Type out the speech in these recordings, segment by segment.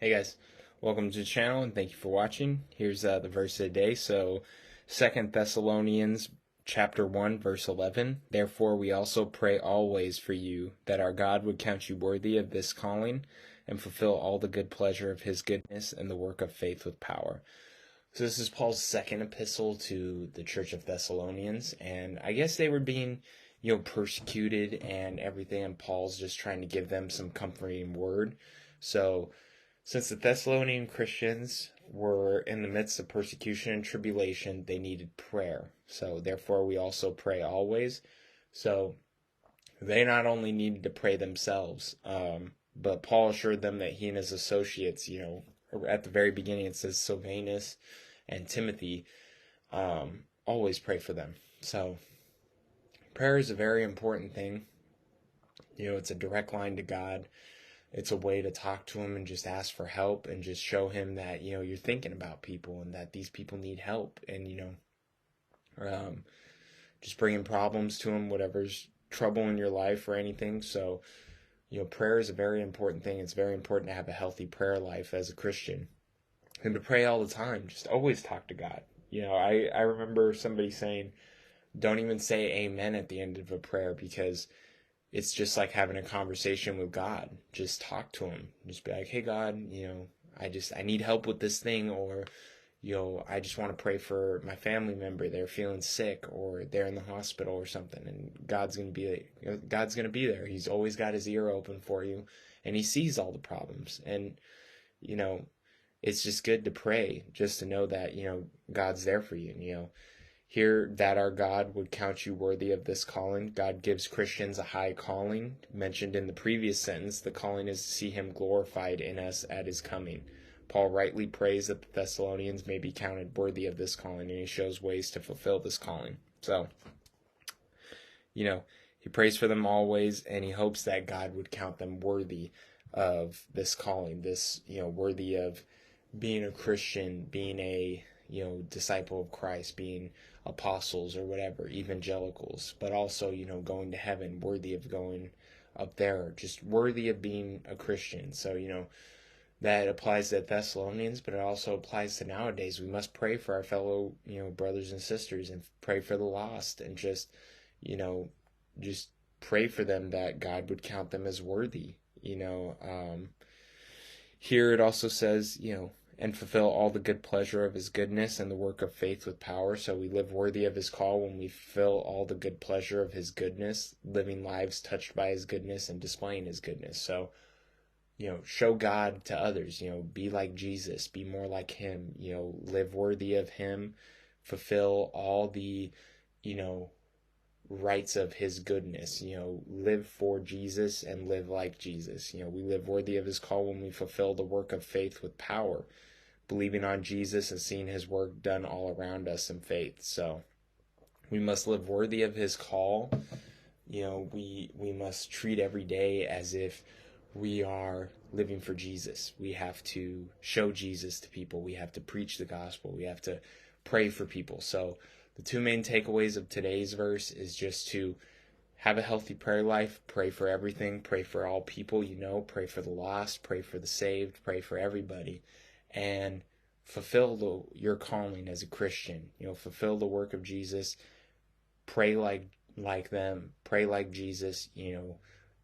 Hey guys, welcome to the channel and thank you for watching. Here's the verse of the day. So, 2 Thessalonians chapter 1 verse 11. Therefore we also pray always for you, that our God would count you worthy of this calling and fulfill all the good pleasure of his goodness and the work of faith with power. So this is Paul's second epistle to the church of Thessalonians, and I guess they were being, persecuted and everything, and Paul's just trying to give them some comforting word. So, since the Thessalonian Christians were in the midst of persecution and tribulation, they needed prayer. So, therefore, we also pray always. So, they not only needed to pray themselves, but Paul assured them that he and his associates, at the very beginning it says Silvanus and Timothy, always pray for them. So, prayer is a very important thing. It's a direct line to God. It's a way to talk to him and just ask for help and just show him that, you're thinking about people and that these people need help, and, just bringing problems to him, whatever's trouble in your life or anything. So, prayer is a very important thing. It's very important to have a healthy prayer life as a Christian and to pray all the time. Just always talk to God. I remember somebody saying, don't even say amen at the end of a prayer, because it's just like having a conversation with God. Just talk to him. Just be like, hey God, I need help with this thing, or, I just want to pray for my family member. They're feeling sick or they're in the hospital or something. And God's going to be there. He's always got his ear open for you, and he sees all the problems. And, it's just good to pray, just to know that, God's there for you, Here, that our God would count you worthy of this calling. God gives Christians a high calling. Mentioned in the previous sentence, the calling is to see him glorified in us at his coming. Paul rightly prays that the Thessalonians may be counted worthy of this calling, and he shows ways to fulfill this calling. So, he prays for them always, and he hopes that God would count them worthy of this calling, this, worthy of being a Christian, being a disciple of Christ, being apostles or whatever, evangelicals, but also, going to heaven, worthy of going up there, just worthy of being a Christian. So, that applies to Thessalonians, but it also applies to nowadays. We must pray for our fellow, brothers and sisters, and pray for the lost, and just pray for them that God would count them as worthy. Here it also says, and fulfill all the good pleasure of his goodness and the work of faith with power. So we live worthy of his call when we fulfill all the good pleasure of his goodness, living lives touched by his goodness and displaying his goodness. So, show God to others, be like Jesus, be more like him, live worthy of him, fulfill all the, rights of his goodness, live for Jesus and live like Jesus. We live worthy of his call when we fulfill the work of faith with power, believing on Jesus and seeing his work done all around us in faith. So we must live worthy of his call. We must treat every day as if we are living for Jesus. We have to show Jesus to people. We have to preach the gospel. We have to pray for people. So the two main takeaways of today's verse is just to have a healthy prayer life, pray for everything, pray for all people, pray for the lost, pray for the saved, pray for everybody, and fulfill your calling as a Christian. Fulfill the work of Jesus, pray like them, pray like Jesus,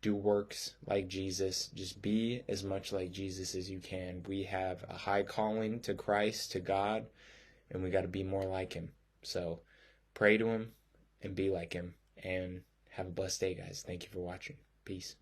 do works like Jesus. Just be as much like Jesus as you can. We have a high calling to Christ, to God, and we got to be more like him. So pray to him and be like him, and have a blessed day, guys. Thank you for watching. Peace.